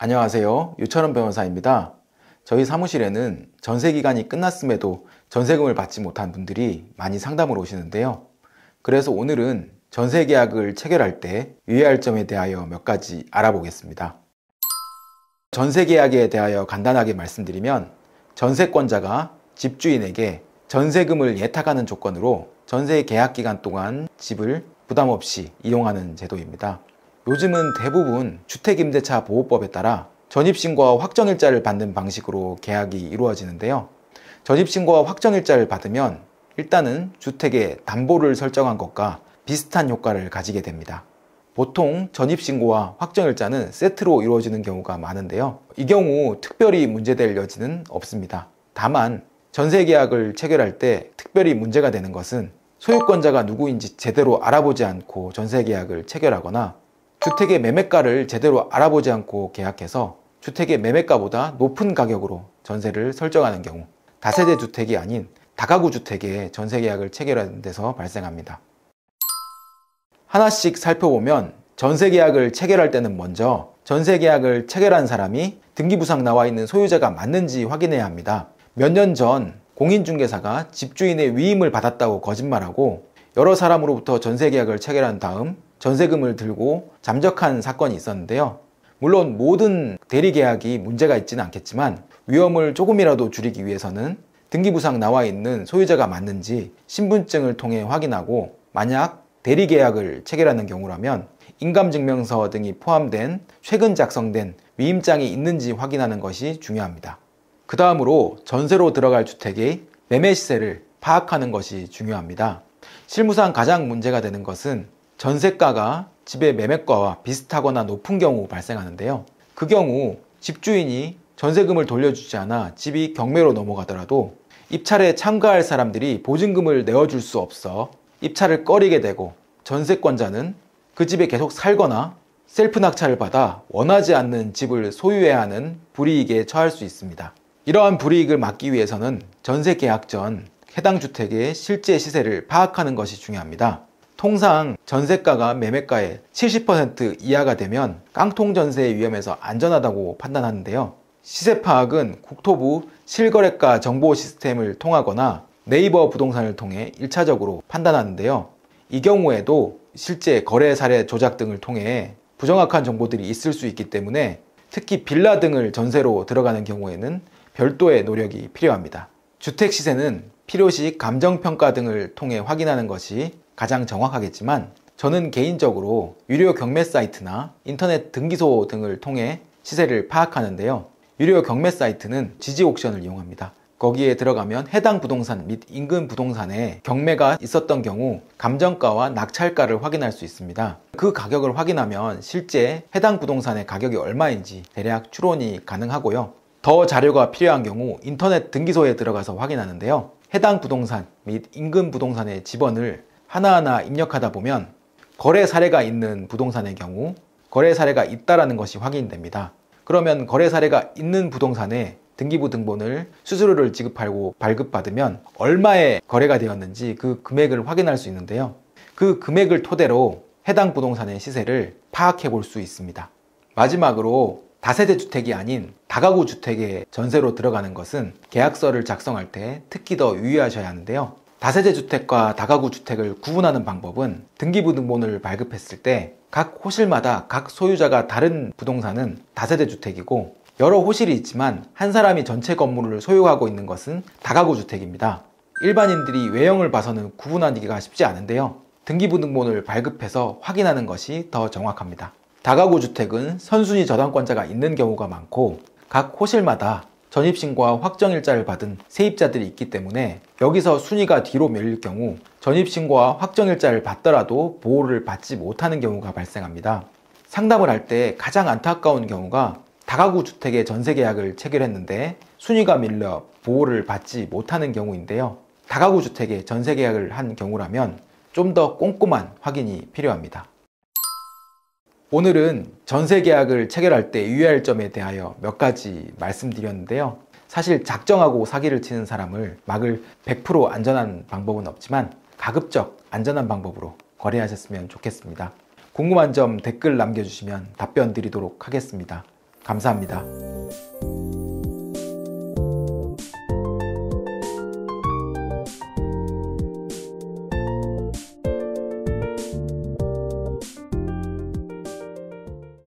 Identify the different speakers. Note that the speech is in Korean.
Speaker 1: 안녕하세요. 유철원 변호사입니다. 저희 사무실에는 전세기간이 끝났음에도 전세금을 받지 못한 분들이 많이 상담을 오시는데요. 그래서 오늘은 전세계약을 체결할 때 유의할 점에 대하여 몇 가지 알아보겠습니다. 전세계약에 대하여 간단하게 말씀드리면, 전세권자가 집주인에게 전세금을 예탁하는 조건으로 전세 계약 기간 동안 집을 부담 없이 이용하는 제도입니다. 요즘은 대부분 주택임대차 보호법에 따라 전입신고와 확정일자를 받는 방식으로 계약이 이루어지는데요. 전입신고와 확정일자를 받으면 일단은 주택의 담보를 설정한 것과 비슷한 효과를 가지게 됩니다. 보통 전입신고와 확정일자는 세트로 이루어지는 경우가 많은데요. 이 경우 특별히 문제될 여지는 없습니다. 다만 전세계약을 체결할 때 특별히 문제가 되는 것은 소유권자가 누구인지 제대로 알아보지 않고 전세계약을 체결하거나 주택의 매매가를 제대로 알아보지 않고 계약해서 주택의 매매가보다 높은 가격으로 전세를 설정하는 경우, 다세대 주택이 아닌 다가구 주택에 전세계약을 체결하는 데서 발생합니다. 하나씩 살펴보면, 전세계약을 체결할 때는 먼저 전세계약을 체결한 사람이 등기부상 나와 있는 소유자가 맞는지 확인해야 합니다. 몇 년 전 공인중개사가 집주인의 위임을 받았다고 거짓말하고 여러 사람으로부터 전세계약을 체결한 다음 전세금을 들고 잠적한 사건이 있었는데요. 물론 모든 대리계약이 문제가 있지는 않겠지만 위험을 조금이라도 줄이기 위해서는 등기부상 나와 있는 소유자가 맞는지 신분증을 통해 확인하고, 만약 대리계약을 체결하는 경우라면 인감증명서 등이 포함된 최근 작성된 위임장이 있는지 확인하는 것이 중요합니다. 그 다음으로 전세로 들어갈 주택의 매매 시세를 파악하는 것이 중요합니다. 실무상 가장 문제가 되는 것은 전세가가 집의 매매가와 비슷하거나 높은 경우 발생하는데요. 그 경우 집주인이 전세금을 돌려주지 않아 집이 경매로 넘어가더라도 입찰에 참가할 사람들이 보증금을 내어줄 수 없어 입찰을 꺼리게 되고, 전세권자는 그 집에 계속 살거나 셀프 낙찰을 받아 원하지 않는 집을 소유해야 하는 불이익에 처할 수 있습니다. 이러한 불이익을 막기 위해서는 전세 계약 전 해당 주택의 실제 시세를 파악하는 것이 중요합니다. 통상 전세가가 매매가의 70% 이하가 되면 깡통 전세의 위험에서 안전하다고 판단하는데요. 시세 파악은 국토부 실거래가 정보 시스템을 통하거나 네이버 부동산을 통해 1차적으로 판단하는데요. 이 경우에도 실제 거래 사례 조작 등을 통해 부정확한 정보들이 있을 수 있기 때문에 특히 빌라 등을 전세로 들어가는 경우에는 별도의 노력이 필요합니다. 주택 시세는 필요시 감정평가 등을 통해 확인하는 것이 가장 정확하겠지만, 저는 개인적으로 유료 경매 사이트나 인터넷 등기소 등을 통해 시세를 파악하는데요. 유료 경매 사이트는 지지옥션을 이용합니다. 거기에 들어가면 해당 부동산 및 인근 부동산에 경매가 있었던 경우 감정가와 낙찰가를 확인할 수 있습니다. 그 가격을 확인하면 실제 해당 부동산의 가격이 얼마인지 대략 추론이 가능하고요. 더 자료가 필요한 경우 인터넷 등기소에 들어가서 확인하는데요. 해당 부동산 및 인근 부동산의 지번을 하나하나 입력하다 보면 거래 사례가 있는 부동산의 경우 거래 사례가 있다는 것이 확인됩니다. 그러면 거래 사례가 있는 부동산에 등기부 등본을 수수료를 지급하고 발급받으면 얼마에 거래가 되었는지 그 금액을 확인할 수 있는데요. 그 금액을 토대로 해당 부동산의 시세를 파악해 볼 수 있습니다. 마지막으로 다세대 주택이 아닌 다가구 주택에 전세로 들어가는 것은 계약서를 작성할 때 특히 더 유의하셔야 하는데요. 다세대 주택과 다가구 주택을 구분하는 방법은 등기부 등본을 발급했을 때 각 호실마다 각 소유자가 다른 부동산은 다세대 주택이고, 여러 호실이 있지만 한 사람이 전체 건물을 소유하고 있는 것은 다가구 주택입니다. 일반인들이 외형을 봐서는 구분하기가 쉽지 않은데요. 등기부 등본을 발급해서 확인하는 것이 더 정확합니다. 다가구 주택은 선순위 저당권자가 있는 경우가 많고, 각 호실마다 전입신고와 확정일자를 받은 세입자들이 있기 때문에 여기서 순위가 뒤로 밀릴 경우 전입신고와 확정일자를 받더라도 보호를 받지 못하는 경우가 발생합니다. 상담을 할 때 가장 안타까운 경우가 다가구 주택의 전세계약을 체결했는데 순위가 밀려 보호를 받지 못하는 경우인데요. 다가구 주택의 전세계약을 한 경우라면 좀 더 꼼꼼한 확인이 필요합니다. 오늘은 전세계약을 체결할 때 유의할 점에 대하여 몇 가지 말씀드렸는데요. 사실 작정하고 사기를 치는 사람을 막을 100% 안전한 방법은 없지만 가급적 안전한 방법으로 거래하셨으면 좋겠습니다. 궁금한 점 댓글 남겨주시면 답변 드리도록 하겠습니다. 감사합니다.